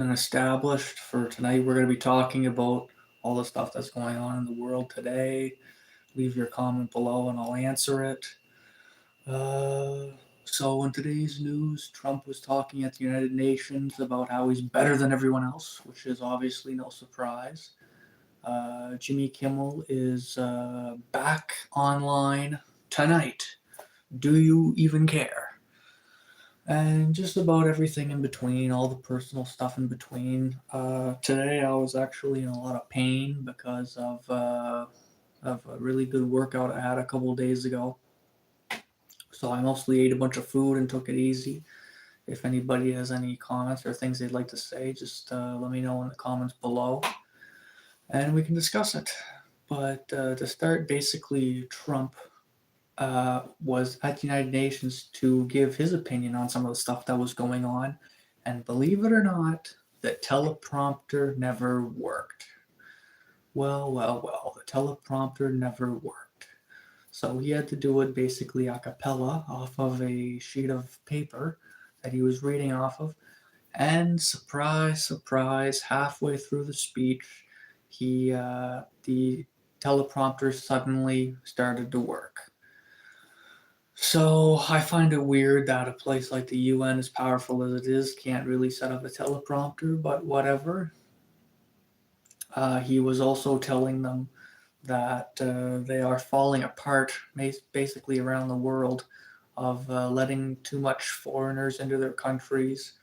And established for tonight. We're going to be talking about all the stuff that's going on in the world today. Leave your comment below and I'll answer it. Uh, so, in today's news, Trump was talking at the United Nations about how he's better than everyone else, which is obviously no surprise. Jimmy Kimmel is back online tonight. Do you even care? And just about everything in between, all the personal stuff in between. Today I was actually in a lot of pain because of a really good workout I had a couple of days ago. So I mostly ate a bunch of food and took it easy. If anybody has any comments or things they'd like to say, just let me know in the comments below, and we can discuss it. But to start, basically, Trump was at the United Nations to give his opinion on some of the stuff that was going on. And believe it or not, the teleprompter never worked. Well, the teleprompter never worked. So he had to do it basically a cappella off of a sheet of paper that he was reading off of. And surprise, surprise, halfway through the speech, the teleprompter suddenly started to work. So I find it weird that a place like the UN, as powerful as it is, can't really set up a teleprompter, but whatever. He was also telling them that they are falling apart basically around the world of letting too much foreigners into their countries.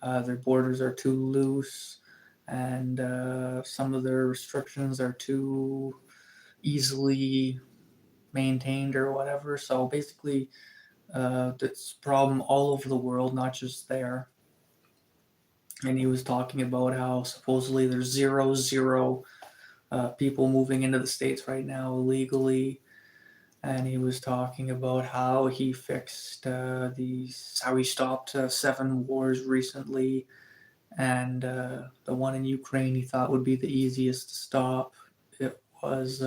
Their borders are too loose, and some of their restrictions are too easily maintained or whatever. So basically, that's a problem all over the world, not just there. And he was talking about how supposedly there's zero people moving into the states right now illegally. And he was talking about how he fixed how he stopped 7 wars recently, and the one in Ukraine he thought would be the easiest to stop. It was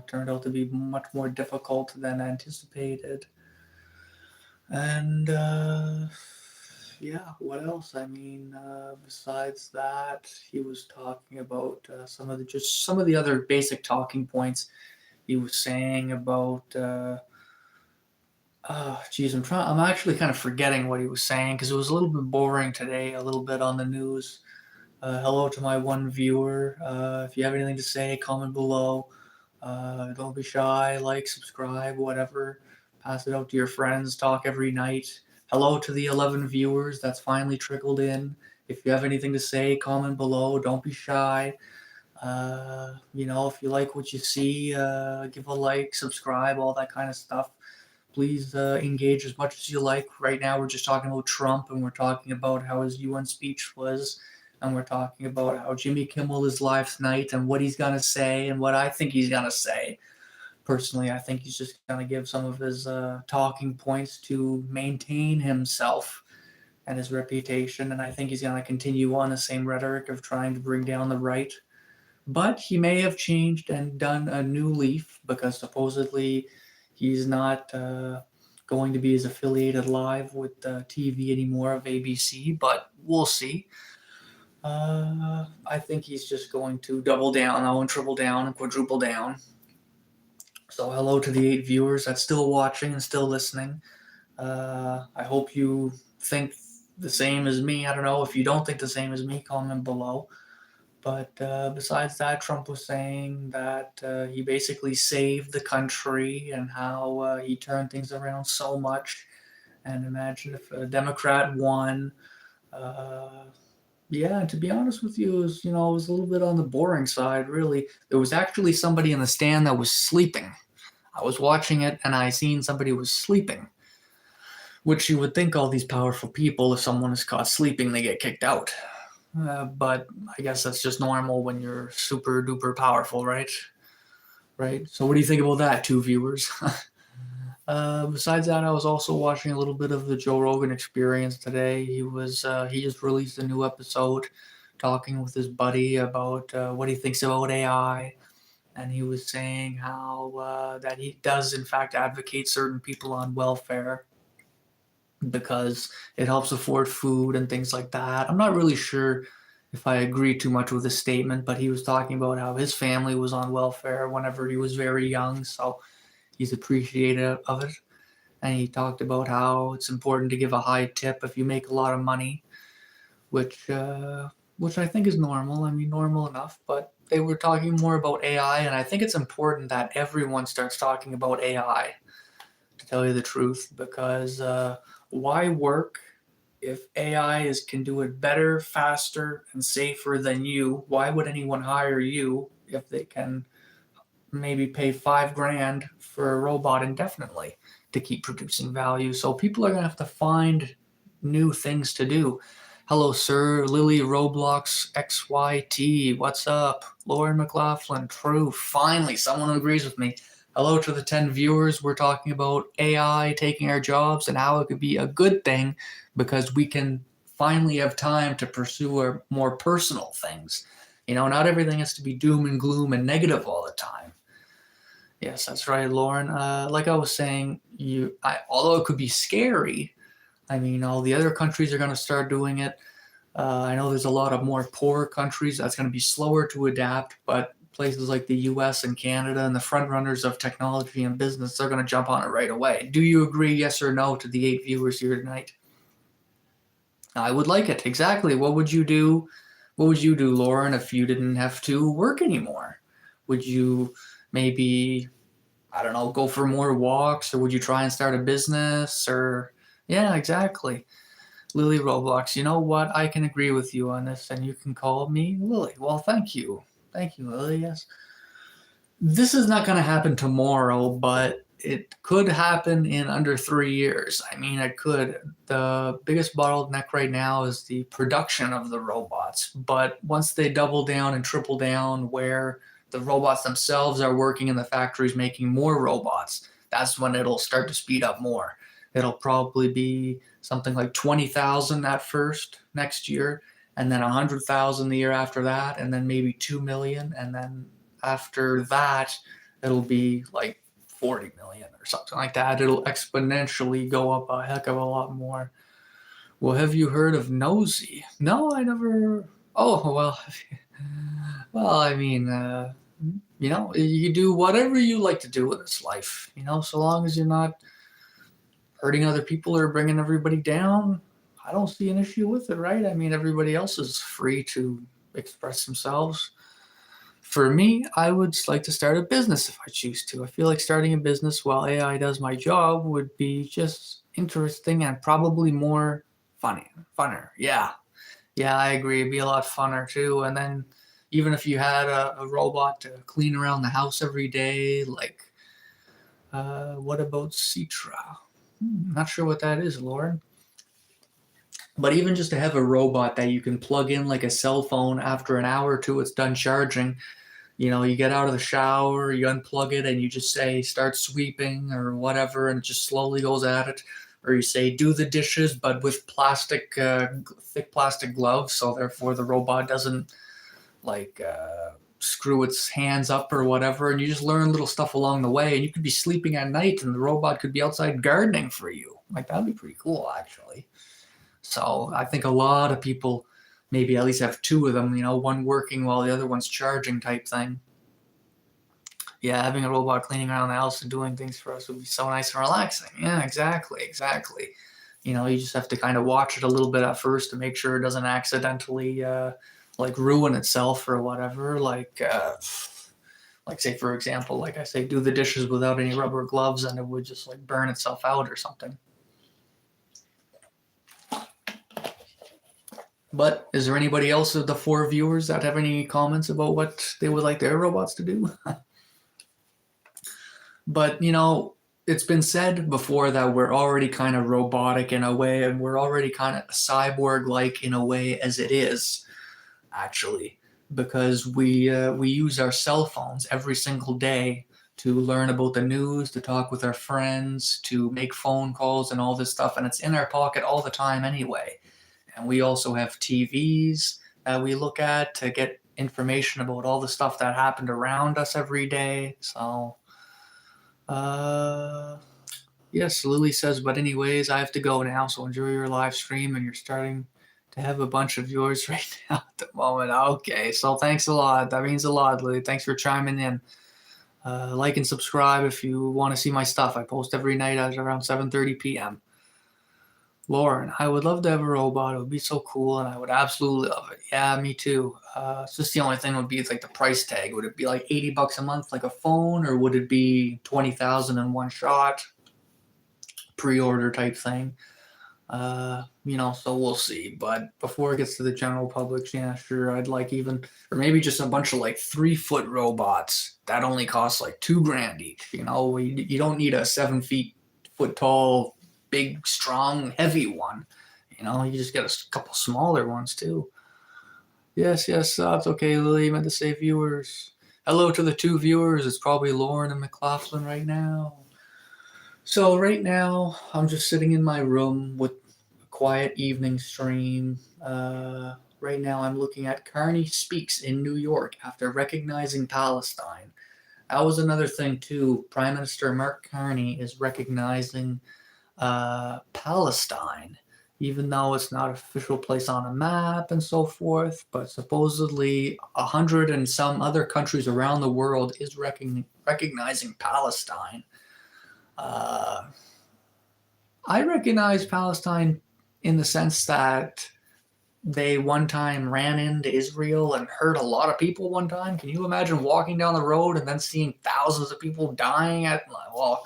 turned out to be much more difficult than anticipated. And yeah, what else? I mean, besides that, he was talking about some of the other basic talking points. He was saying about geez, I'm actually kind of forgetting what he was saying because it was a little bit boring today, a little bit on the news. Hello to my one viewer. If you have anything to say, comment below. Don't be shy. Like, subscribe, whatever. Pass it out to your friends. Talk every night. Hello to the 11 viewers that's finally trickled in. If you have anything to say, comment below. Don't be shy. If you like what you see, give a like, subscribe, all that kind of stuff. Please engage as much as you like. Right now, we're just talking about Trump, and we're talking about how his UN speech was, and we're talking about how Jimmy Kimmel is live tonight and what he's gonna say and what I think he's gonna say. Personally, I think he's just gonna give some of his talking points to maintain himself and his reputation, and I think he's gonna continue on the same rhetoric of trying to bring down the right. But he may have changed and done a new leaf because supposedly he's not going to be as affiliated live with TV anymore of ABC, but we'll see. I think he's just going to double down now and triple down and quadruple down. So hello to the 8 viewers that's still watching and still listening. I hope you think the same as me. I don't know. If you don't think the same as me, comment below. But besides that, Trump was saying that he basically saved the country and how he turned things around so much. And imagine if a Democrat won. Uh, yeah, to be honest with you, it was a little bit on the boring side, really. There was actually somebody in the stand that was sleeping. I was watching it and I seen somebody was sleeping, which you would think all these powerful people, if someone is caught sleeping, they get kicked out. But I guess that's just normal when you're super duper powerful, right? Right. So what do you think about that, 2 viewers? Besides that, I was also watching a little bit of the Joe Rogan Experience today. He just released a new episode talking with his buddy about what he thinks about AI, and he was saying how that he does in fact advocate certain people on welfare because it helps afford food and things like that. I'm not really sure if I agree too much with his statement, but he was talking about how his family was on welfare whenever he was very young, so he's appreciative of it. And he talked about how it's important to give a high tip if you make a lot of money, which which I think is normal. I mean, normal enough. But they were talking more about AI, and I think it's important that everyone starts talking about AI. To tell you the truth, because why work if can do it better, faster, and safer than you? Why would anyone hire you if they can maybe pay $5,000 for a robot indefinitely to keep producing value? So people are gonna have to find new things to do. Hello, sir. Lily Roblox XYT. What's up? Lauren McLaughlin. True. Finally, someone who agrees with me. Hello to the 10 viewers. We're talking about AI taking our jobs and how it could be a good thing because we can finally have time to pursue our more personal things. You know, not everything has to be doom and gloom and negative all the time. Yes, that's right, Lauren. Like I was saying, although it could be scary, I mean, all the other countries are going to start doing it. I know there's a lot of more poor countries that's going to be slower to adapt, but places like the US and Canada and the front runners of technology and business, they're going to jump on it right away. Do you agree, yes or no, to the 8 viewers here tonight? I would like it. Exactly. What would you do? What would you do, Lauren, if you didn't have to work anymore? Would you maybe, I don't know, go for more walks, or would you try and start a business? Or, yeah, exactly. Lily Roblox, you know what? I can agree with you on this, and you can call me Lily. Well, thank you. Thank you, Lily. Yes. This is not going to happen tomorrow, but it could happen in under 3 years. I mean, it could. The biggest bottleneck right now is the production of the robots. But once they double down and triple down where the robots themselves are working in the factories making more robots, that's when it'll start to speed up more. It'll probably be something like 20,000 at first next year, and then 100,000 the year after that, and then maybe 2 million, and then after that, it'll be like 40 million or something like that. It'll exponentially go up a heck of a lot more. Well, have you heard of Nosy? No, I never. Oh, well, well, I mean, you know, you do whatever you like to do in this life, you know, so long as you're not hurting other people or bringing everybody down. I don't see an issue with it, right? I mean, everybody else is free to express themselves. For me, I would like to start a business if I choose to. I feel like starting a business while AI does my job would be just interesting and probably more funner. Yeah, yeah, I agree. It'd be a lot funner too. And then even if you had a robot to clean around the house every day, like what about Citra? Not sure what that is, Lauren. But even just to have a robot that you can plug in like a cell phone after an hour or two, it's done charging. You know, you get out of the shower, you unplug it, and you just say, start sweeping or whatever, and it just slowly goes at it. Or you say, do the dishes, but with plastic, thick plastic gloves, so therefore the robot doesn't like screw its hands up or whatever. And you just learn little stuff along the way. And you could be sleeping at night, and the robot could be outside gardening for you. Like, that'd be pretty cool, actually. So I think a lot of people maybe at least have two of them, you know, one working while the other one's charging type thing. Yeah, having a robot cleaning around the house and doing things for us would be so nice and relaxing. Yeah, exactly. You know, you just have to kind of watch it a little bit at first to make sure it doesn't accidentally like ruin itself or whatever. Like say for example, like I say, do the dishes without any rubber gloves and it would just like burn itself out or something. But is there anybody else of the 4 viewers that have any comments about what they would like their robots to do? But, you know, it's been said before that we're already kind of robotic in a way, and we're already kind of cyborg-like in a way as it is, actually, because we use our cell phones every single day to learn about the news, to talk with our friends, to make phone calls and all this stuff, and it's in our pocket all the time anyway. And we also have TVs that we look at to get information about all the stuff that happened around us every day. So, uh, yes, Lily says, but anyways, I have to go now. So enjoy your live stream, and you're starting to have a bunch of viewers right now at the moment. Okay, so thanks a lot. That means a lot, Lily. Thanks for chiming in. Like and subscribe if you want to see my stuff. I post every night at around 7:30 p.m. Lauren, I would love to have a robot. It would be so cool, and I would absolutely love it. Yeah, me too. It's just the only thing would be it's like the price tag. Would it be like $80 a month, like a phone, or would it be 20,000 in one shot, pre-order type thing? So we'll see. But before it gets to the general public, yeah, sure, I'd like even, or maybe just a bunch of like 3-foot robots that only cost like $2,000 each. You don't need a 7 foot tall, big, strong, heavy one. You just get a couple smaller ones too. Yes, it's okay, Lily. Meant to say viewers. Hello to the 2 viewers. It's probably Lauren and McLaughlin right now. So right now, I'm just sitting in my room with a quiet evening stream. Right now, I'm looking at Carney Speaks in New York after recognizing Palestine. That was another thing too. Prime Minister Mark Carney is recognizing Palestine, even though it's not an official place on a map and so forth. But supposedly, 100 and some other countries around the world is recognizing Palestine. I recognize Palestine in the sense that they one time ran into Israel and hurt a lot of people one time. Can you imagine walking down the road and then seeing thousands of people dying a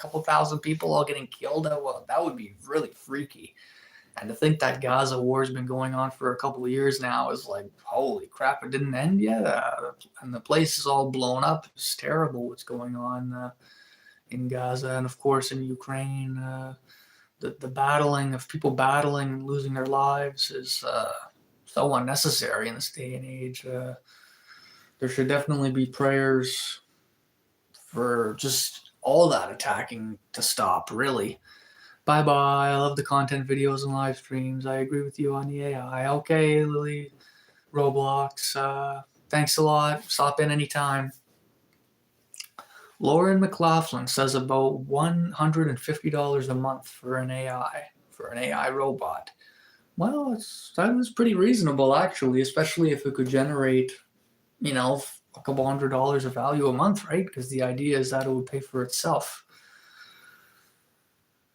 couple thousand people all getting killed? Well, that would be really freaky. And to think that Gaza war has been going on for a couple of years now is like, holy crap, it didn't end yet. And the place is all blown up. It's terrible what's going on in Gaza and, of course, in Ukraine. The battling of people battling and losing their lives is so unnecessary in this day and age. There should definitely be prayers for just all that attacking to stop, really. Bye-bye. I love the content videos and live streams. I agree with you on the AI. Okay, Lily. Roblox. Thanks a lot. Stop in anytime. Lauren McLaughlin says about $150 a month for an AI robot. Well, that was pretty reasonable, actually, especially if it could generate, a couple $100 of value a month, right? Because the idea is that it would pay for itself.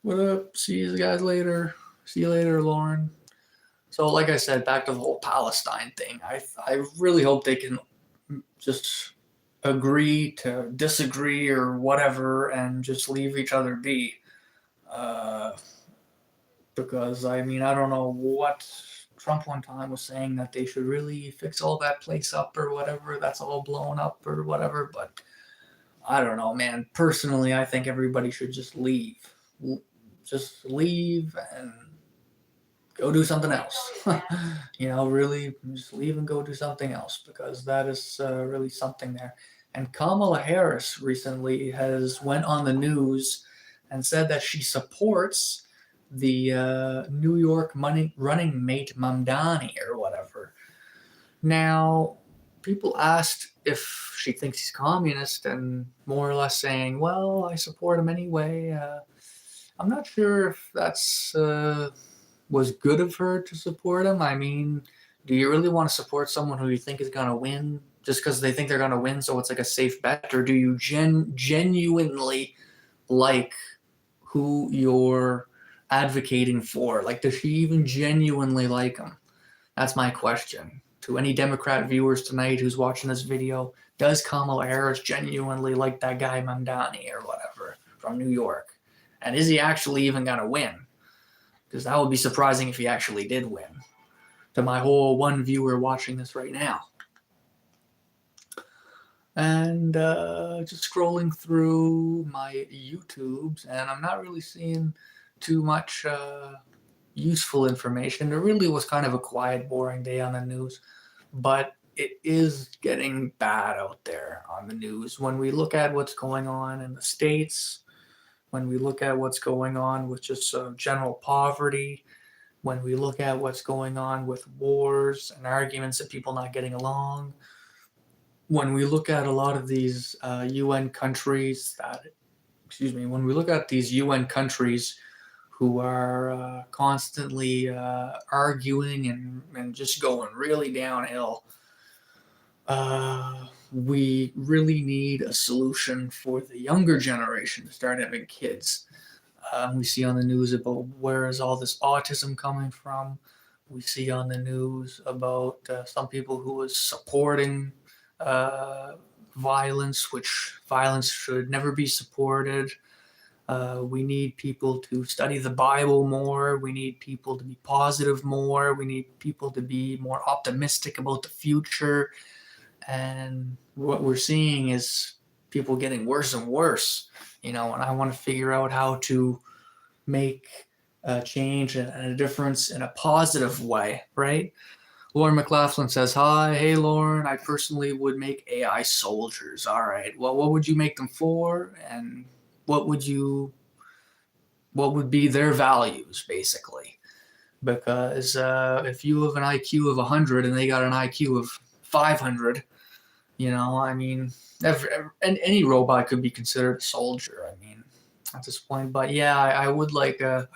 What up? See you guys later. See you later, Lauren. So, like I said, back to the whole Palestine thing. I really hope they can just agree to disagree or whatever and just leave each other be. Because, I don't know what Trump one time was saying that they should really fix all that place up or whatever. That's all blown up or whatever. But I don't know, man. Personally, I think everybody should just leave. Just leave and go do something else. Really just leave and go do something else, because that is really something there. And Kamala Harris recently went on the news and said that she supports the New York running mate Mamdani or whatever. Now, people asked if she thinks he's communist, and more or less saying, well, I support him anyway. I'm not sure if that's was good of her to support him. Do you really want to support someone who you think is going to win just because they think they're going to win, so it's like a safe bet? Or do you genuinely like who you're advocating for? Like, does she even genuinely like him? That's my question. To any Democrat viewers tonight who's watching this video, does Kamala Harris genuinely like that guy Mamdani or whatever from New York? And is he actually even going to win? Because that would be surprising if he actually did win. To my whole one viewer watching this right now. And just scrolling through my YouTubes, and I'm not really seeing too much useful information. It really was kind of a quiet, boring day on the news. But it is getting bad out there on the news. When we look at what's going on in the States, when we look at what's going on with just general poverty, when we look at what's going on with wars and arguments and people not getting along, when we look at a lot of these when we look at these UN countries who are constantly arguing and just going really downhill. We really need a solution for the younger generation to start having kids. We see on the news about where is all this autism coming from. We see on the news about some people who is supporting uh, violence, which violence should never be supported. We need people to study the Bible more. We need people to be positive more. We need people to be more optimistic about the future. And what we're seeing is people getting worse and worse, and I want to figure out how to make a change and a difference in a positive way, right? Lauren McLaughlin says, hi, hey, Lauren, I personally would make AI soldiers. All right, well, what would you make them for? And what would be their values, basically? Because if you have an IQ of 100 and they got an IQ of 500, I mean, any robot could be considered a soldier. I mean, at this point, but yeah, I would like a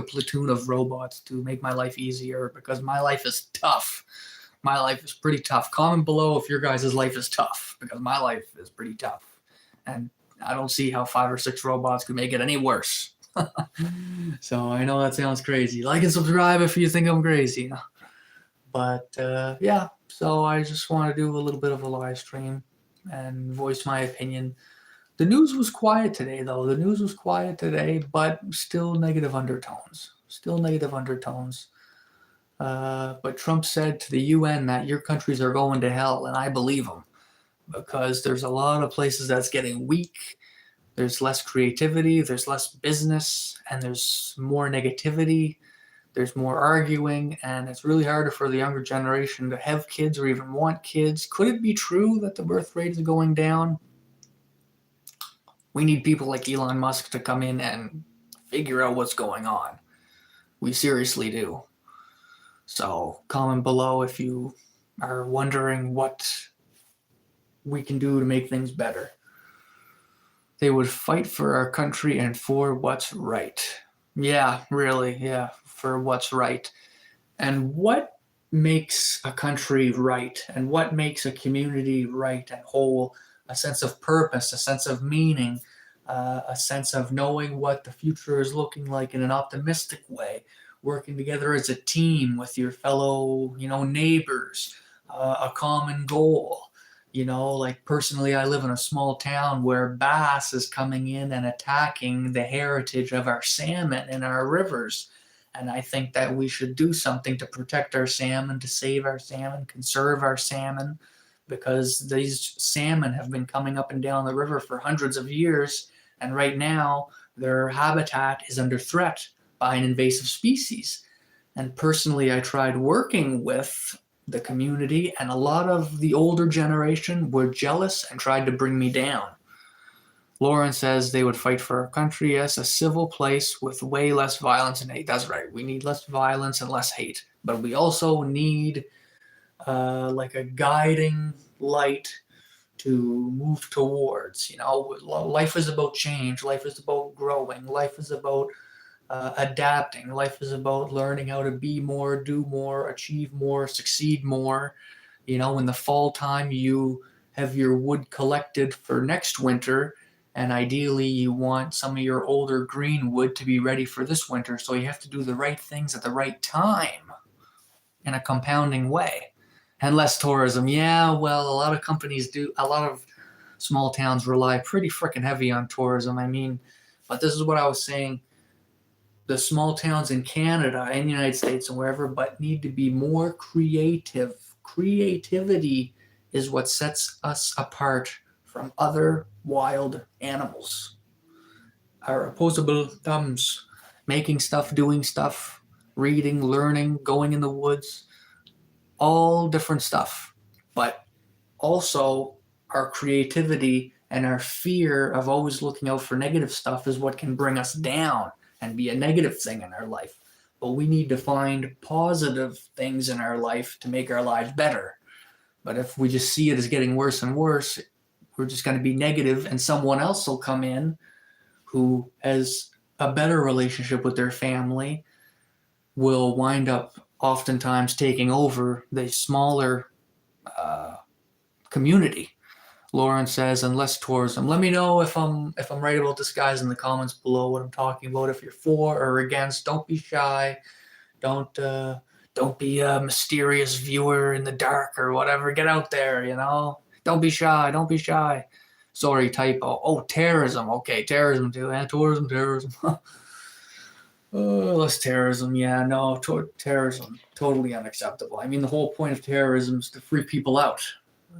platoon of robots to make my life easier because my life is tough. My life is pretty tough. Comment below if your guys' life is tough because my life is pretty tough, and I don't see how 5 or 6 robots could make it any worse. So I know that sounds crazy. Like and subscribe if you think I'm crazy. But yeah, so I just want to do a little bit of a live stream and voice my opinion. The news was quiet today, though. The news was quiet today, but still negative undertones. Still negative undertones. But Trump said to the UN that your countries are going to hell, and I believe him because there's a lot of places that's getting weak. There's less creativity, there's less business, and there's more negativity. There's more arguing, and it's really harder for the younger generation to have kids or even want kids. Could it be true that the birth rate is going down? We need people like Elon Musk to come in and figure out what's going on. We seriously do. So comment below if you are wondering what we can do to make things better. They would fight for our country and for what's right. Yeah, really, yeah, for what's right. And what makes a country right and what makes a community right and whole? A sense of purpose, a sense of meaning, a sense of knowing what the future is looking like in an optimistic way, working together as a team with your fellow, neighbors, a common goal. Like personally, I live in a small town where bass is coming in and attacking the heritage of our salmon in our rivers. And I think that we should do something to protect our salmon, to save our salmon, conserve our salmon, because these salmon have been coming up and down the river for hundreds of years. And right now, their habitat is under threat by an invasive species. And personally, I tried working with the community, and a lot of the older generation were jealous and tried to bring me down. Lauren says they would fight for our country. Yes, a civil place with way less violence and hate. That's right. We need less violence and less hate. But we also need like a guiding light to move towards. Life is about change. Life is about growing. Life is about adapting. Life is about learning how to be more, do more, achieve more, succeed more. In the fall time, you have your wood collected for next winter, and ideally you want some of your older green wood to be ready for this winter. So you have to do the right things at the right time in a compounding way. And less tourism. Yeah, well, a lot of companies do, a lot of small towns rely pretty freaking heavy on tourism. I mean, but this is what I was saying. The small towns in Canada and the United States and wherever, but need to be more creative. Creativity is what sets us apart from other wild animals. Our opposable thumbs, making stuff, doing stuff, reading, learning, going in the woods, all different stuff. But also our creativity and our fear of always looking out for negative stuff is what can bring us down and be a negative thing in our life. But we need to find positive things in our life to make our lives better. But if we just see it as getting worse and worse, we're just going to be negative, and someone else will come in who has a better relationship with their family will wind up oftentimes taking over the smaller uh, community. Lauren says, and less tourism. Let me know if I'm right about this, guys, in the comments below what I'm talking about. If you're for or against, don't be shy. Don't uh, don't be a mysterious viewer in the dark or whatever. Get out there, you know. Don't be shy. Don't be shy. Sorry, typo. Oh, terrorism. Okay, terrorism too. And tourism, terrorism. Less terrorism. Yeah, no, terrorism. Totally unacceptable. I mean, the whole point of terrorism is to freak people out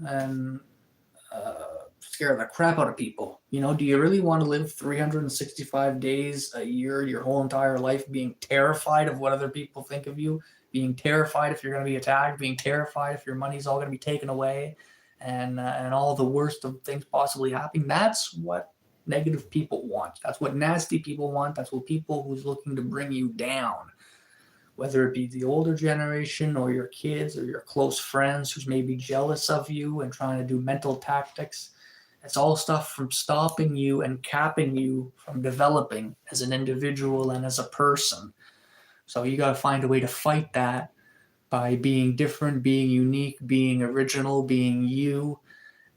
and scare the crap out of people. You know, do you really want to live 365 days a year, your whole entire life, being terrified of what other people think of you, being terrified if you're going to be attacked, being terrified if your money's all going to be taken away, and all the worst of things possibly happening? That's what negative people want. That's what nasty people want. That's what people who's looking to bring you down, whether it be the older generation or your kids or your close friends who's maybe jealous of you and trying to do mental tactics. It's all stuff from stopping you and capping you from developing as an individual and as a person. So you got to find a way to fight that by being different, being unique, being original, being you,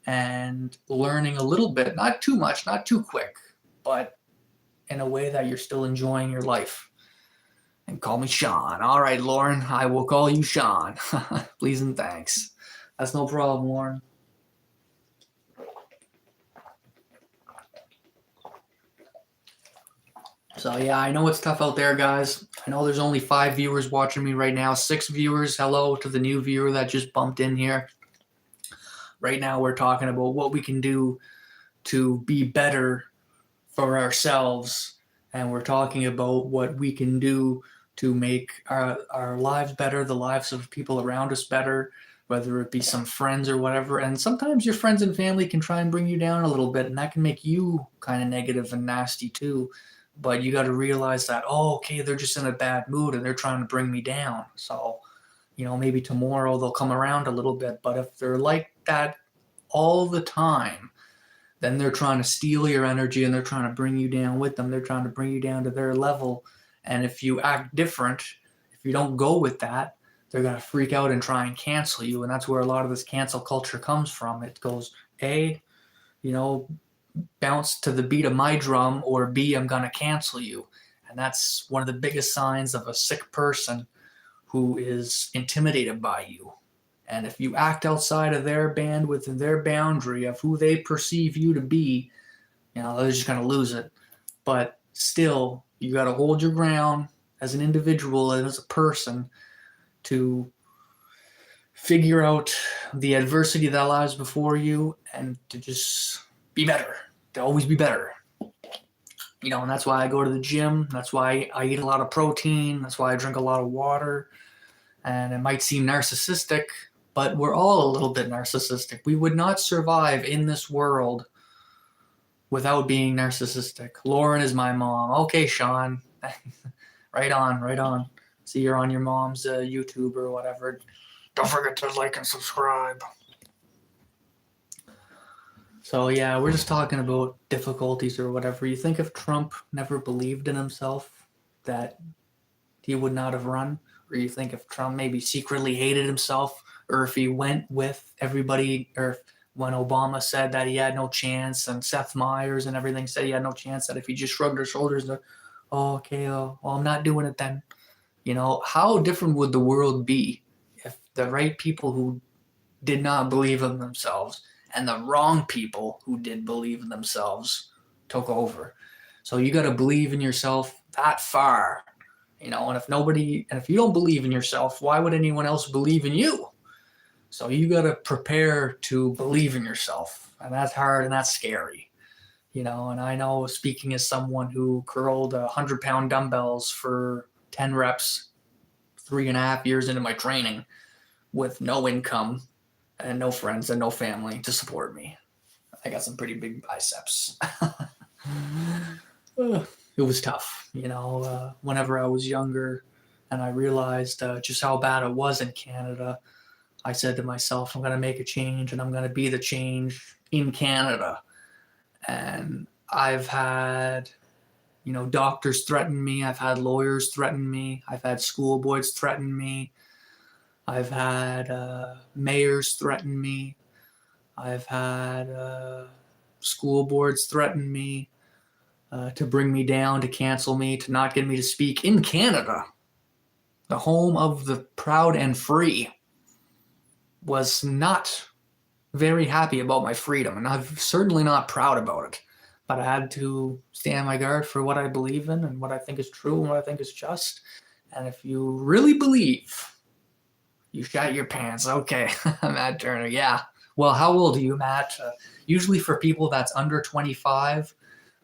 and learning a little bit, not too much, not too quick, but in a way that you're still enjoying your life. And call me Sean. All right, Lauren, I will call you Sean. Please and thanks. That's no problem, Lauren. So yeah, I know it's tough out there, guys. I know there's only 5 viewers watching me right now. 6 viewers. Hello to the new viewer that just bumped in here. Right now, we're talking about what we can do to be better for ourselves, and we're talking about what we can do to make our lives better, the lives of people around us better, whether it be some friends or whatever. And sometimes your friends and family can try and bring you down a little bit, and that can make you kind of negative and nasty too. But you got to realize that, oh, okay, they're just in a bad mood and they're trying to bring me down. So, you know, maybe tomorrow they'll come around a little bit. But if they're like that all the time, then they're trying to steal your energy and they're trying to bring you down with them. They're trying to bring you down to their level. And if you act different, if you don't go with that, they're going to freak out and try and cancel you. And that's where a lot of this cancel culture comes from. It goes, A, you know, bounce to the beat of my drum, or B, I'm going to cancel you. And that's one of the biggest signs of a sick person who is intimidated by you. And if you act outside of their bandwidth and their boundary of who they perceive you to be, you know, they're just going to lose it. But still, you got to hold your ground as an individual and as a person to figure out the adversity that lies before you and to just be better, to always be better. You know, and that's why I go to the gym. That's why I eat a lot of protein. That's why I drink a lot of water. And it might seem narcissistic, but we're all a little bit narcissistic. We would not survive in this world without being narcissistic. Lauren is my mom. Okay, Sean. Right on, right on. See, you're on your mom's YouTube or whatever. Don't forget to like and subscribe. So yeah, we're just talking about difficulties or whatever. You think if Trump never believed in himself, that he would not have run? Or you think if Trump maybe secretly hated himself, or if he went with everybody, or when Obama said that he had no chance, and Seth Meyers and everything said he had no chance, that if he just shrugged his shoulders and, oh, okay, well, I'm not doing it then. You know, how different would the world be if the right people who did not believe in themselves and the wrong people who did believe in themselves took over? So you got to believe in yourself that far, you know, and if you don't believe in yourself, why would anyone else believe in you? So you got to prepare to believe in yourself, and that's hard and that's scary, you know. And I know, speaking as someone who curled 100-pound dumbbells for 10 reps 3.5 years into my training with no income and no friends and no family to support me. I got some pretty big biceps. It was tough, you know, whenever I was younger and I realized just how bad it was in Canada. I said to myself, I'm going to make a change and I'm going to be the change in Canada. And I've had, doctors threaten me. I've had lawyers threaten me. I've had school boards threaten me. I've had mayors threaten me. I've had school boards threaten me to bring me down, to cancel me, to not get me to speak in Canada, the home of the proud and free. Was not very happy about my freedom, and I'm certainly not proud about it. But I had to stand my guard for what I believe in and what I think is true and what I think is just. And if you really believe, you shat your pants. Okay, Matt Turner. Yeah. Well, how old are you, Matt? Usually for people that's under 25,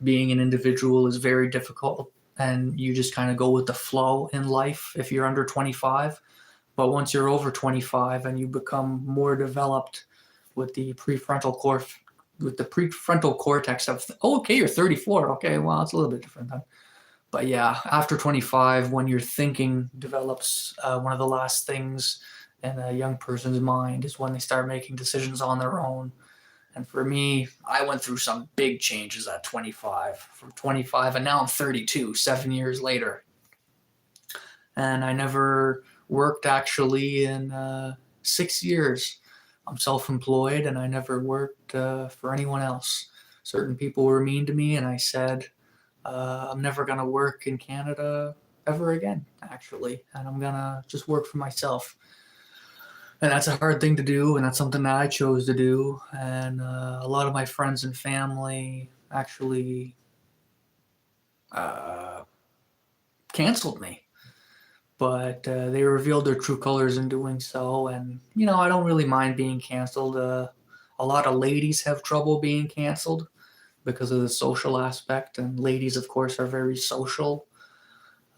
being an individual is very difficult, and you just kind of go with the flow in life if you're under 25. But once you're over 25 and you become more developed with the prefrontal cortex of, oh, okay, you're 34. Okay, well, it's a little bit different then. But yeah, after 25, when your thinking develops, one of the last things in a young person's mind is when they start making decisions on their own. And for me, I went through some big changes at 25. From 25, and now I'm 32, 7 years later. And I never worked actually in 6 years. I'm self-employed, and I never worked for anyone else. Certain people were mean to me, and I said, I'm never going to work in Canada ever again, actually. And I'm going to just work for myself. And that's a hard thing to do, and that's something that I chose to do. And a lot of my friends and family actually canceled me. But they revealed their true colors in doing so. And, I don't really mind being canceled. A lot of ladies have trouble being canceled because of the social aspect. And ladies, of course, are very social.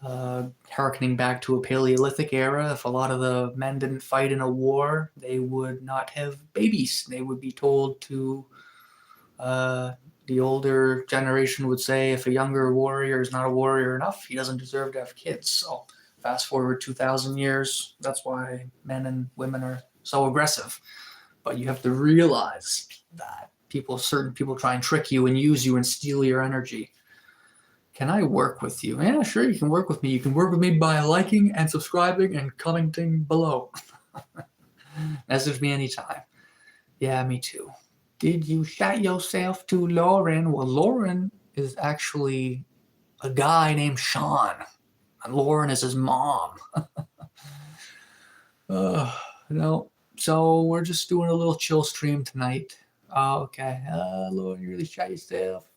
Harkening back to a Paleolithic era, if a lot of the men didn't fight in a war, they would not have babies. They would be told to, the older generation would say, if a younger warrior is not a warrior enough, he doesn't deserve to have kids. So fast forward 2,000 years, that's why men and women are so aggressive. But you have to realize that certain people try and trick you and use you and steal your energy. Can I work with you? Yeah, sure, you can work with me. You can work with me by liking and subscribing and commenting below. Message me anytime. Yeah, me too. Did you shout yourself to Lauren? Well, Lauren is actually a guy named Sean. And Lauren is his mom. No. So we're just doing a little chill stream tonight. Oh, okay. Lauren, you really shot yourself.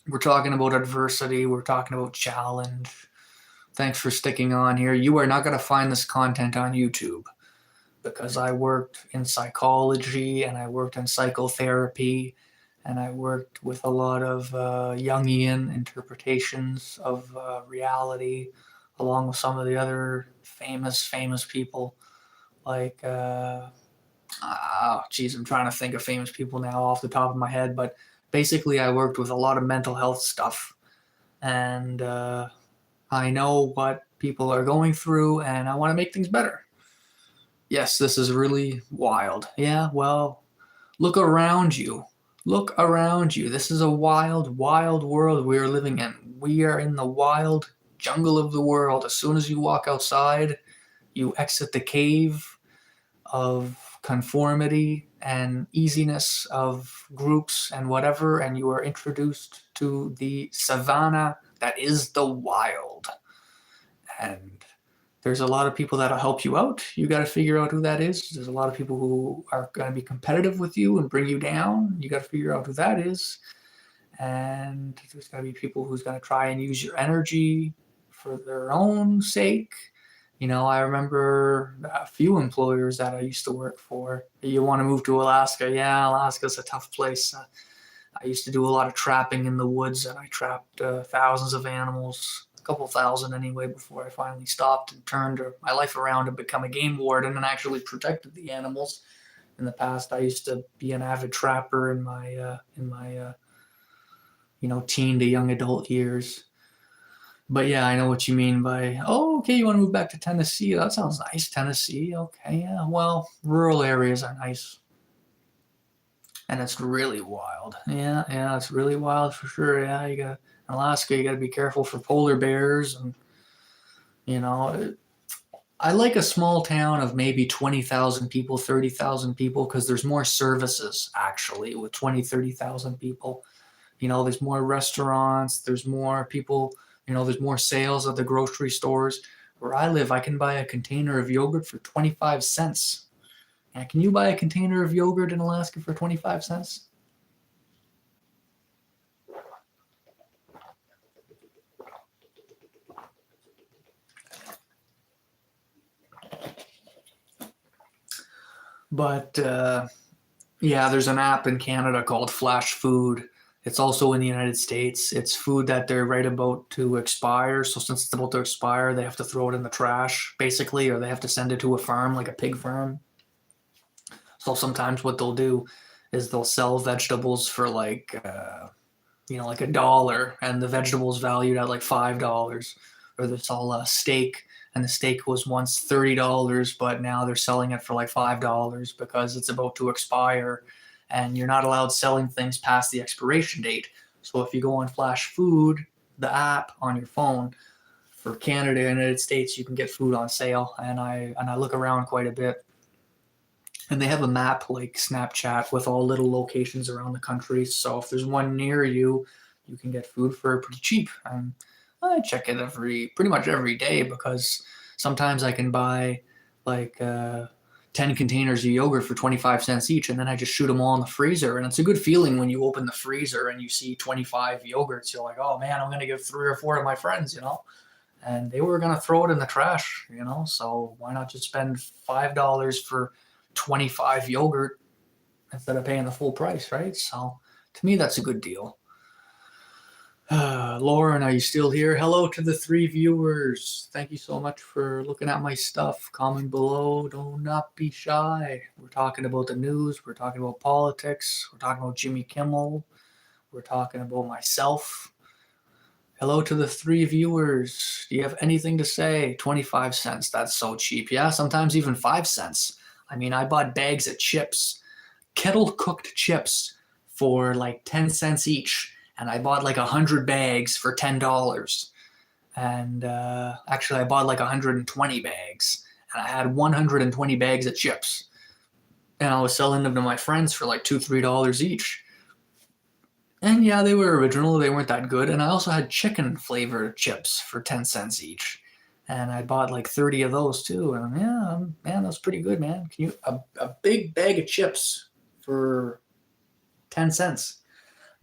We're talking about adversity. We're talking about challenge. Thanks for sticking on here. You are not going to find this content on YouTube because I worked in psychology and I worked in psychotherapy and I worked with a lot of Jungian interpretations of reality, along with some of the other famous people like, I'm trying to think of famous people now off the top of my head, but basically I worked with a lot of mental health stuff, and I know what people are going through, and I want to make things better. Yes, this is really wild. Yeah, well, look around you. Look around you. This is a wild, wild world we are living in. We are in the wild jungle of the world. As soon as you walk outside, you exit the cave of conformity and easiness of groups and whatever, and you are introduced to the savannah that is the wild. And there's a lot of people that'll help you out. You got to figure out who that is. There's a lot of people who are going to be competitive with you and bring you down. You got to figure out who that is. And there's going to be people who's going to try and use your energy for their own sake. I remember a few employers that I used to work for. You want to move to Alaska? Yeah, Alaska's a tough place. I used to do a lot of trapping in the woods, and I trapped thousands of animals. Couple thousand anyway, before I finally stopped and turned my life around and become a game warden and actually protected the animals. In the past, I used to be an avid trapper in my teen to young adult years. But yeah, I know what you mean by, oh, okay, you want to move back to Tennessee? That sounds nice, Tennessee. Okay, yeah, well, rural areas are nice. And it's really wild. Yeah, it's really wild for sure. Yeah, In Alaska, you got to be careful for polar bears, and you know, I like a small town of maybe 20,000 people, 30,000 people, because there's more services actually with 20, 30,000 people. There's more restaurants, there's more people, there's more sales at the grocery stores. Where I live, I can buy a container of yogurt for 25 cents. And can you buy a container of yogurt in Alaska for 25 cents? But yeah, there's an app in Canada called Flash Food. It's also in the United States. It's food that they're right about to expire. So since it's about to expire, they have to throw it in the trash, basically, or they have to send it to a farm, like a pig farm. So sometimes what they'll do is they'll sell vegetables for like $1, and the vegetables valued at like $5. Or they sell a steak, and the steak was once $30, but now they're selling it for like $5 because it's about to expire, and you're not allowed selling things past the expiration date. So if you go on Flash Food, the app on your phone for Canada and United States, you can get food on sale, and I look around quite a bit. And they have a map like Snapchat with all little locations around the country. So if there's one near you, you can get food for pretty cheap. And I check it pretty much every day, because sometimes I can buy like 10 containers of yogurt for 25 cents each, and then I just shoot them all in the freezer. And it's a good feeling when you open the freezer and you see 25 yogurts. You're like, oh man, I'm going to give 3 or 4 to my friends. And they were going to throw it in the trash. So why not just spend $5 for 25 yogurt instead of paying the full price, right? So to me, that's a good deal. Lauren, are you still here? Hello to the 3 viewers. Thank you so much for looking at my stuff. Comment below. Do not be shy. We're talking about the news. We're talking about politics. We're talking about Jimmy Kimmel. We're talking about myself. Hello to the 3 viewers. Do you have anything to say? 25 cents. That's so cheap. Yeah, sometimes even 5 cents. I mean, I bought bags of chips, kettle cooked chips for like 10 cents each. And I bought like 100 bags for $10. And actually, I bought like 120 bags. And I had 120 bags of chips. And I was selling them to my friends for like $2, $3 each. And yeah, they were original. They weren't that good. And I also had chicken flavored chips for 10 cents each. And I bought like 30 of those too. And yeah, man, that's pretty good, man. A big bag of chips for 10 cents.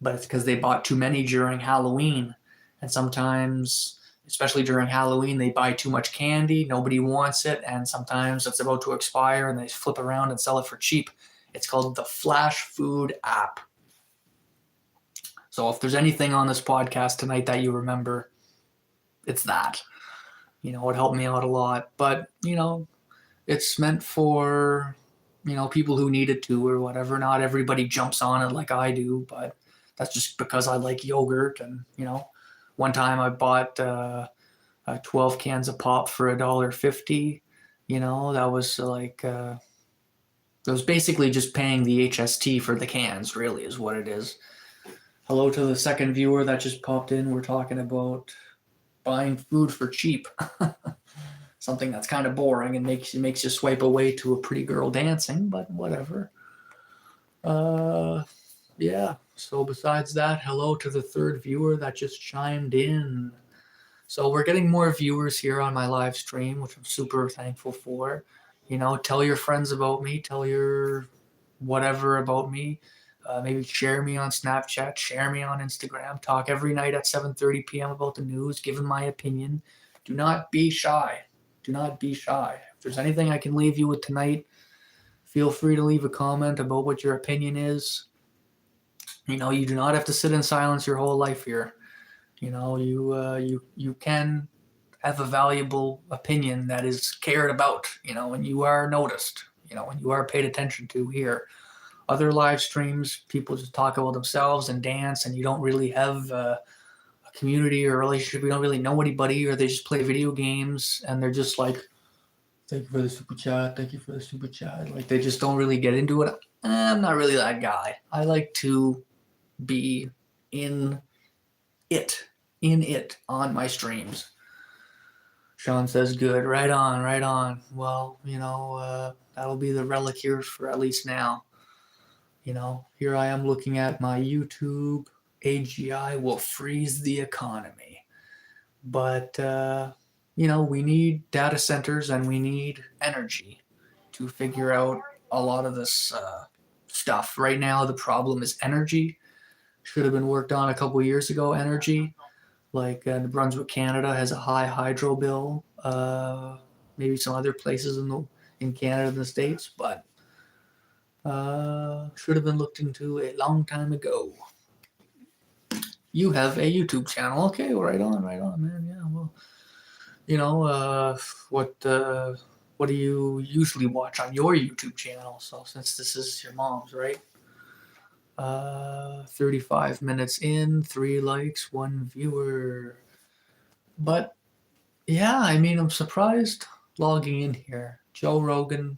But it's because they bought too many during Halloween. And sometimes, especially during Halloween, they buy too much candy. Nobody wants it. And sometimes it's about to expire and they flip around and sell it for cheap. It's called the Flash Food app. So if there's anything on this podcast tonight that you remember, it's that. It helped me out a lot. But, it's meant for, people who need it to or whatever. Not everybody jumps on it like I do, but that's just because I like yogurt. And, one time I bought 12 cans of pop for $1.50. That was like, that was basically just paying the HST for the cans, really, is what it is. Hello to the second viewer that just popped in. We're talking about buying food for cheap. Something that's kind of boring and makes you swipe away to a pretty girl dancing, but whatever. Yeah. So besides that, hello to the third viewer that just chimed in. So we're getting more viewers here on my live stream, which I'm super thankful for. Tell your friends about me. Tell your whatever about me. Maybe share me on Snapchat, share me on Instagram, talk every night at 7:30 p.m. about the news, giving my opinion. Do not be shy. Do not be shy. If there's anything I can leave you with tonight, feel free to leave a comment about what your opinion is. You do not have to sit in silence your whole life here. You can have a valuable opinion that is cared about, and you are noticed, and you are paid attention to here. Other live streams, people just talk about themselves and dance, and you don't really have a community or a relationship. You don't really know anybody, or they just play video games, and they're just like, thank you for the super chat, thank you for the super chat. Like, they just don't really get into it. I'm not really that guy. I like to be in it. in it on my streams. Sean says, good, right on, right on. Well, that'll be the relic here for at least now. Here I am looking at my YouTube. AGI will freeze the economy. But, we need data centers and we need energy to figure out a lot of this stuff. Right now, the problem is energy. Should have been worked on a couple years ago, energy. Like New Brunswick, Canada has a high hydro bill. Maybe some other places in Canada and the States, but should have been looked into a long time ago. You have a YouTube channel. Okay, well, right on, man. Yeah, well, what do you usually watch on your YouTube channel? So since this is your mom's, right? 35 minutes in, 3 likes, 1 viewer. But yeah, I mean, I'm surprised logging in here. Joe Rogan.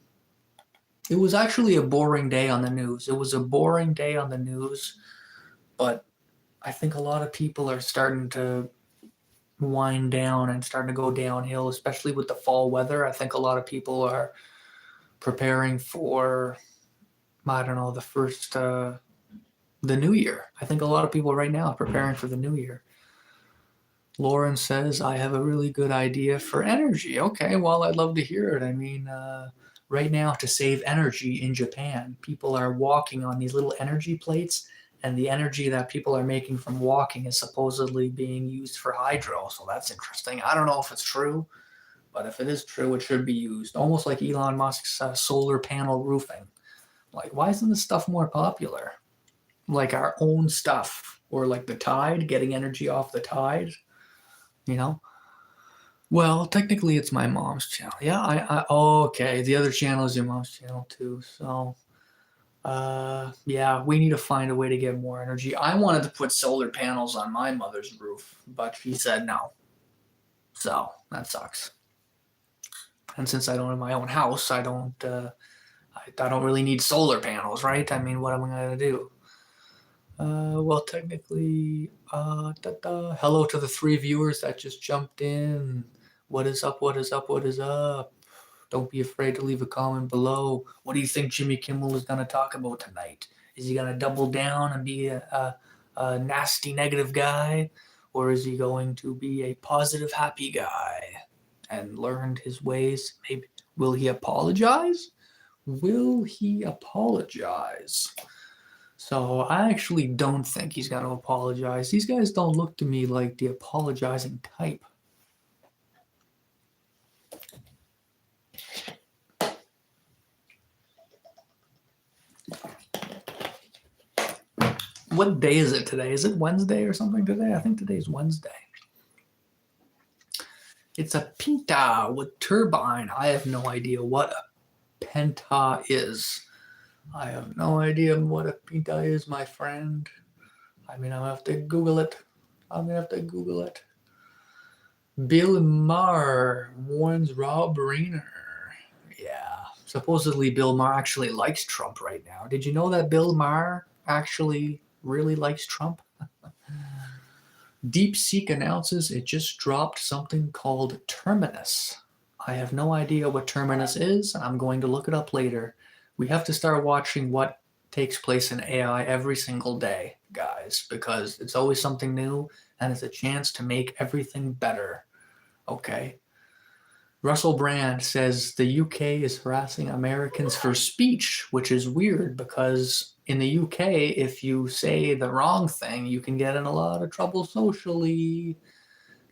It was actually a boring day on the news. It was a boring day on the news, but I think a lot of people are starting to wind down and starting to go downhill, especially with the fall weather. I think a lot of people are preparing for, I don't know, the new year. I think a lot of people right now are preparing for the new year. Lauren says, I have a really good idea for energy. Okay, well, I'd love to hear it. I mean, right now, to save energy in Japan, people are walking on these little energy plates, and the energy that people are making from walking is supposedly being used for hydro. So that's interesting. I don't know if it's true, but if it is true, it should be used. Almost like Elon Musk's solar panel roofing. Like, why isn't this stuff more popular? Like our own stuff, or like the tide, getting energy off the tide. Well, technically it's my mom's channel. Yeah, okay. The other channel is your mom's channel too. So, yeah, we need to find a way to get more energy. I wanted to put solar panels on my mother's roof, but she said no. So that sucks. And since I don't have my own house, I don't really need solar panels, right? I mean, what am I gonna do? Well, technically, hello to the 3 viewers that just jumped in. What is up? What is up? What is up? Don't be afraid to leave a comment below. What do you think Jimmy Kimmel is going to talk about tonight? Is he going to double down and be a nasty, negative guy? Or is he going to be a positive, happy guy and learned his ways? Maybe. Will he apologize? Will he apologize? So I actually don't think he's going to apologize. These guys don't look to me like the apologizing type. What day is it today? Is it Wednesday or something today? I think today's Wednesday. It's a pinta with turbine. I have no idea what a penta is. I have no idea what a pinta is, my friend. I mean, I'll have to Google it. Bill Maher warns Rob Reiner. Yeah. Supposedly Bill Maher actually likes Trump right now. Did you know that Bill Maher actually really likes Trump? DeepSeek announces it just dropped something called Terminus. I have no idea what Terminus is. I'm going to look it up later. We have to start watching what takes place in AI every single day, guys, because it's always something new and it's a chance to make everything better. Okay? Russell Brand says the UK is harassing Americans for speech, which is weird because in the UK, if you say the wrong thing, you can get in a lot of trouble socially,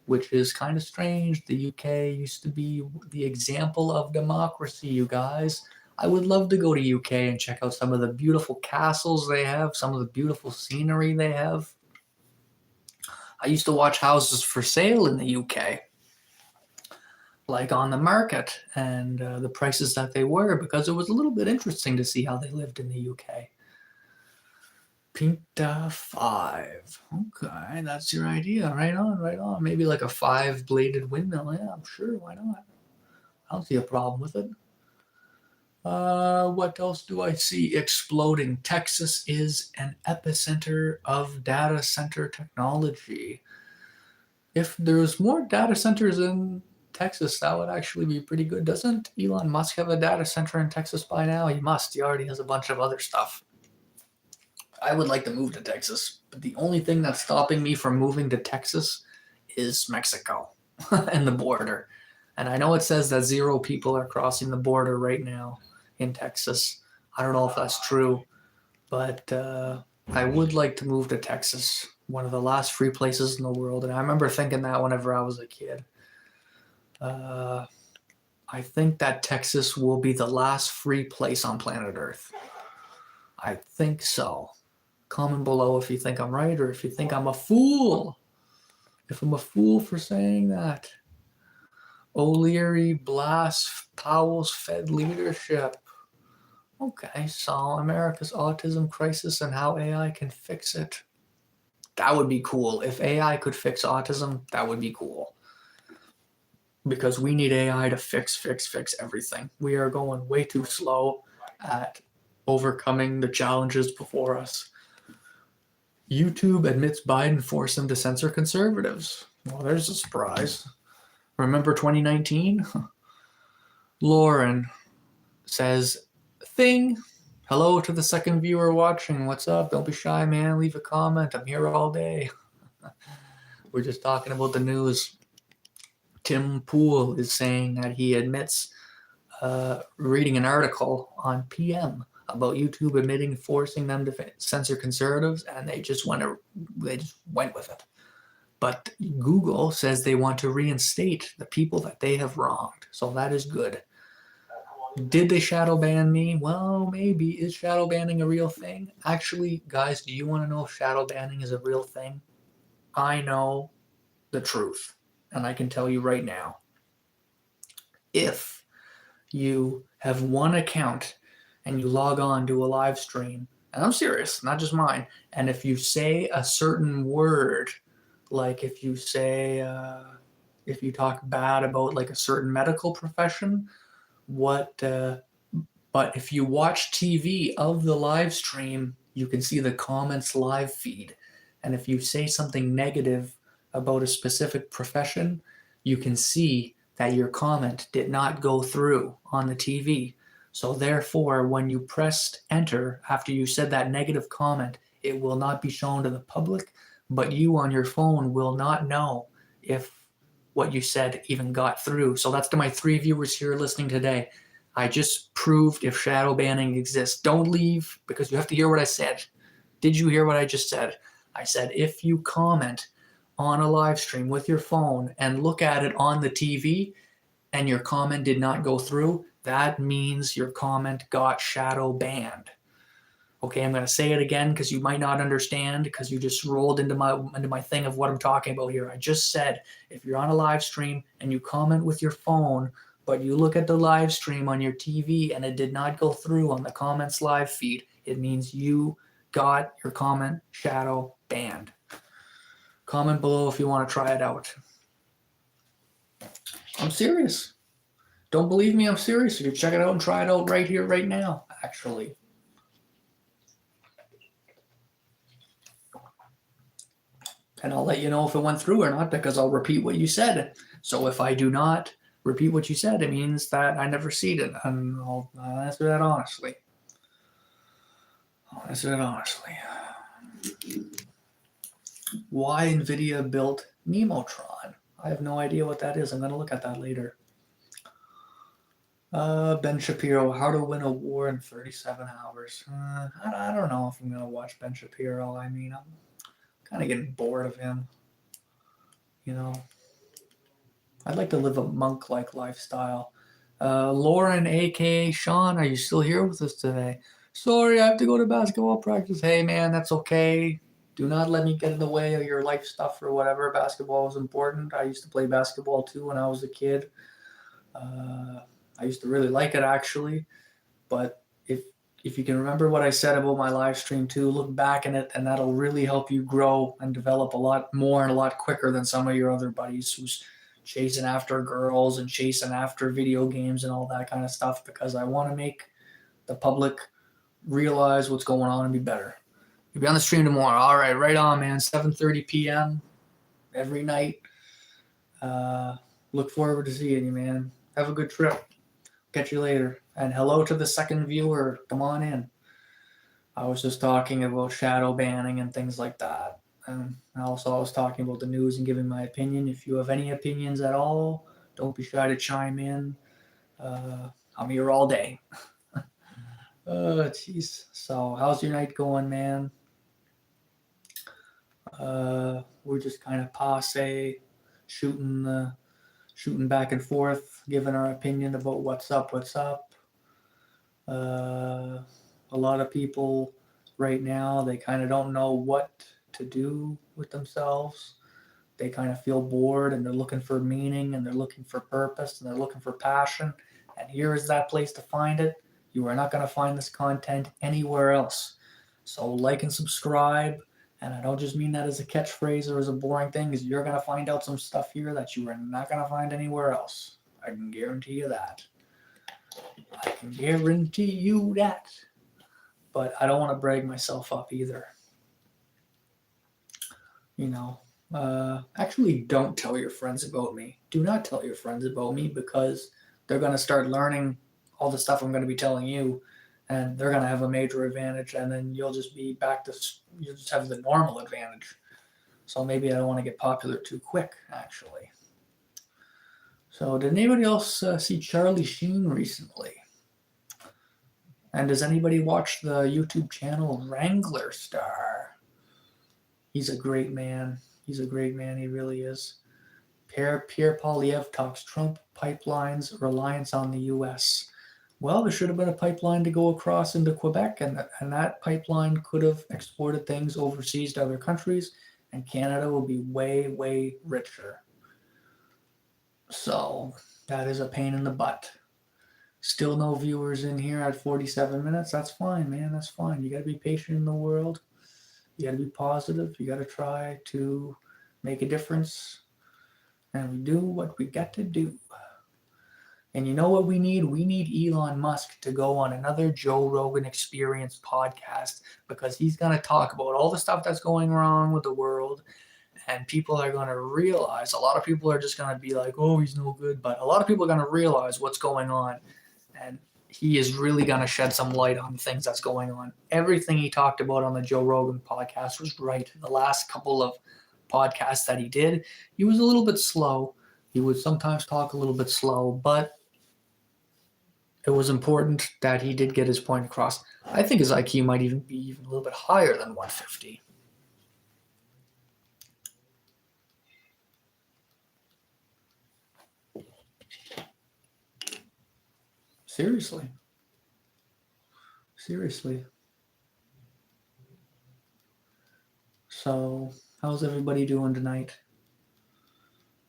which is kind of strange. The UK used to be the example of democracy, you guys. I would love to go to UK and check out some of the beautiful castles they have, some of the beautiful scenery they have. I used to watch houses for sale in the UK, like on the market, and the prices that they were, because it was a little bit interesting to see how they lived in the UK. Pinta 5. Okay, that's your idea. Right on. Maybe like a 5-bladed windmill. Yeah, I'm sure. Why not? I don't see a problem with it. What else do I see exploding? Texas is an epicenter of data center technology. If there's more data centers in Texas, that would actually be pretty good. Doesn't Elon Musk have a data center in Texas by now? He must. He already has a bunch of other stuff. I would like to move to Texas, but the only thing that's stopping me from moving to Texas is Mexico and the border. And I know it says that 0 people are crossing the border right now in Texas. I don't know if that's true, but I would like to move to Texas, one of the last free places in the world. And I remember thinking that whenever I was a kid. I think that Texas will be the last free place on planet Earth. I think so. Comment below if you think I'm right or if you think I'm a fool. If I'm a fool for saying that. O'Leary blasts Powell's Fed leadership. Okay, so America's autism crisis and how AI can fix it. That would be cool. If AI could fix autism, that would be cool. Because we need AI to fix everything. We are going way too slow at overcoming the challenges before us. YouTube admits Biden forced them to censor conservatives. Well, there's a surprise. Remember 2019? Lauren says, thing. Hello to the second viewer watching. What's up? Don't be shy, man. Leave a comment. I'm here all day. We're just talking about the news. Tim Pool is saying that he admits reading an article on PM about YouTube admitting forcing them to censor conservatives, and they just went with it. But Google says they want to reinstate the people that they have wronged, so that is good. Did they shadow ban me? Well, maybe. Is shadow banning a real thing? Actually, guys, do you want to know if shadow banning is a real thing? I know the truth, and I can tell you right now. If you have one account and you log on to a live stream, and I'm serious, not just mine, and if you say a certain word, like if you say, if you talk bad about like a certain medical profession, but if you watch TV of the live stream, you can see the comments live feed. And if you say something negative about a specific profession, you can see that your comment did not go through on the TV. So therefore, when you pressed enter after you said that negative comment, it will not be shown to the public, but you on your phone will not know if what you said even got through. So that's to my 3 viewers here listening today. I just proved if shadow banning exists. Don't leave because you have to hear what I said. Did you hear what I just said? I said if you comment on a live stream with your phone and look at it on the TV and your comment did not go through, that means your comment got shadow banned. Okay, I'm going to say it again because you might not understand because you just rolled into my thing of what I'm talking about here. I just said if you're on a live stream and you comment with your phone, but you look at the live stream on your TV and it did not go through on the comments live feed, it means you got your comment shadow banned. Comment below if you want to try it out. I'm serious. Don't believe me? I'm serious. You can check it out and try it out right here, right now, actually. And I'll let you know if it went through or not because I'll repeat what you said. So if I do not repeat what you said, it means that I never seen it. And I'll answer that honestly. Why NVIDIA built Nemotron? I have no idea what that is. I'm going to look at that later. Ben Shapiro, How to Win a War in 37 Hours. I don't know if I'm going to watch Ben Shapiro. I mean, I'm kind of getting bored of him. You know, I'd like to live a monk-like lifestyle. Lauren, a.k.a. Sean, are you still here with us today? Sorry, I have to go to basketball practice. Hey, man, that's okay. Do not let me get in the way of your life stuff or whatever. Basketball is important. I used to play basketball, too, when I was a kid. I used to really like it, actually. But if you can remember what I said about my live stream, too, look back in it, and that'll really help you grow and develop a lot more and a lot quicker than some of your other buddies who's chasing after girls and chasing after video games and all that kind of stuff, because I want to make the public realize what's going on and be better. You'll be on the stream tomorrow. All right, right on, man. 7:30 p.m. every night. Look forward to seeing you, man. Have a good trip. Catch you later. And hello to the second viewer. Come on in. I was just talking about shadow banning and things like that. And also, I was talking about the news and giving my opinion. If you have any opinions at all, don't be shy to chime in. I'm here all day. Jeez. So, how's your night going, man? We're just kind of passe, shooting back and forth, giving our opinion about what's up, what's up. A lot of people right now, they kind of don't know what to do with themselves. They kind of feel bored and they're looking for meaning and they're looking for purpose and they're looking for passion. And here is that place to find it. You are not going to find this content anywhere else. So like and subscribe. And I don't just mean that as a catchphrase or as a boring thing, because you're going to find out some stuff here that you are not going to find anywhere else. I can guarantee you that. I can guarantee you that. But I don't want to brag myself up either. You know, actually don't tell your friends about me. Do not tell your friends about me, because they're going to start learning all the stuff I'm going to be telling you, and they're going to have a major advantage, and then you'll just be back to, you'll just have the normal advantage. So maybe I don't want to get popular too quick, actually. So did anybody else see Charlie Sheen recently? And does anybody watch the YouTube channel Wrangler Star? He's a great man. He's a great man. He really is. Pierre Poilievre talks Trump pipelines, reliance on the U.S. Well, there should have been a pipeline to go across into Quebec, and that pipeline could have exported things overseas to other countries, and Canada will be way, way richer. So that is a pain in the butt. Still no viewers in here at 47 minutes. That's fine, man. That's fine. You got to be patient in the world. You got to be positive. You got to try to make a difference. And we do what we got to do. And you know what we need? We need Elon Musk to go on another Joe Rogan Experience podcast, because he's going to talk about all the stuff that's going wrong with the world. And people are going to realize, a lot of people are just going to be like, oh, he's no good. But a lot of people are going to realize what's going on. And he is really going to shed some light on things that's going on. Everything he talked about on the Joe Rogan podcast was right. The last couple of podcasts that he did, he was a little bit slow. He would sometimes talk a little bit slow, but it was important that he did get his point across. I think his IQ might even be a little bit higher than 150. Seriously. So, how's everybody doing tonight?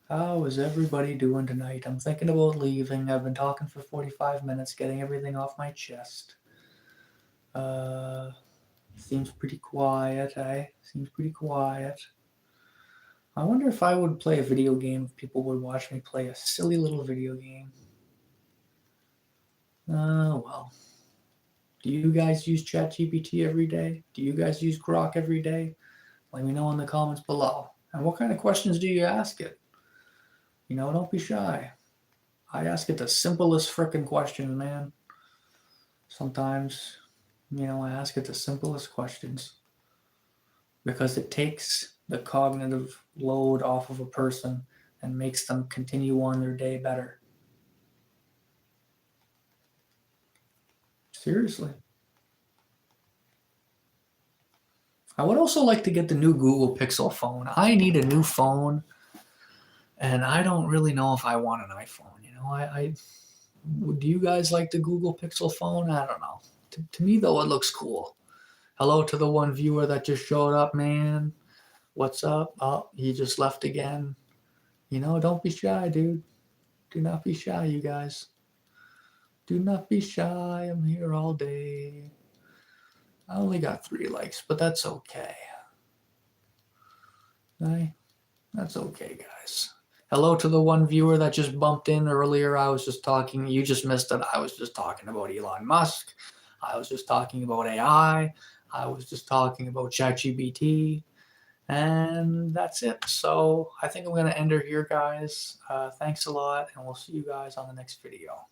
How is everybody doing tonight? I'm thinking about leaving. I've been talking for 45 minutes, getting everything off my chest. Seems pretty quiet, eh? Seems pretty quiet. I wonder if I would play a video game, if people would watch me play a silly little video game. Well. Do you guys use ChatGPT every day? Do you guys use Grok every day? Let me know in the comments below. And what kind of questions do you ask it? You know, don't be shy. I ask it the simplest frickin' questions, man. Sometimes, you know, I ask it the simplest questions, because it takes the cognitive load off of a person and makes them continue on their day better. Seriously. I would also like to get the new Google Pixel phone. I need a new phone, and I don't really know if I want an iPhone. You know, do you guys like the Google Pixel phone? I don't know. To me, though, it looks cool. Hello to the one viewer that just showed up, man. What's up? Oh, he just left again. You know, don't be shy, dude. Do not be shy, you guys. Do not be shy. I'm here all day. I only got 3 likes, but that's okay. That's okay, guys. Hello to the one viewer that just bumped in earlier. I was just talking. You just missed it. I was just talking about Elon Musk. I was just talking about AI. I was just talking about ChatGPT. And that's it. So I think I'm going to end her here, guys. Thanks a lot, and we'll see you guys on the next video.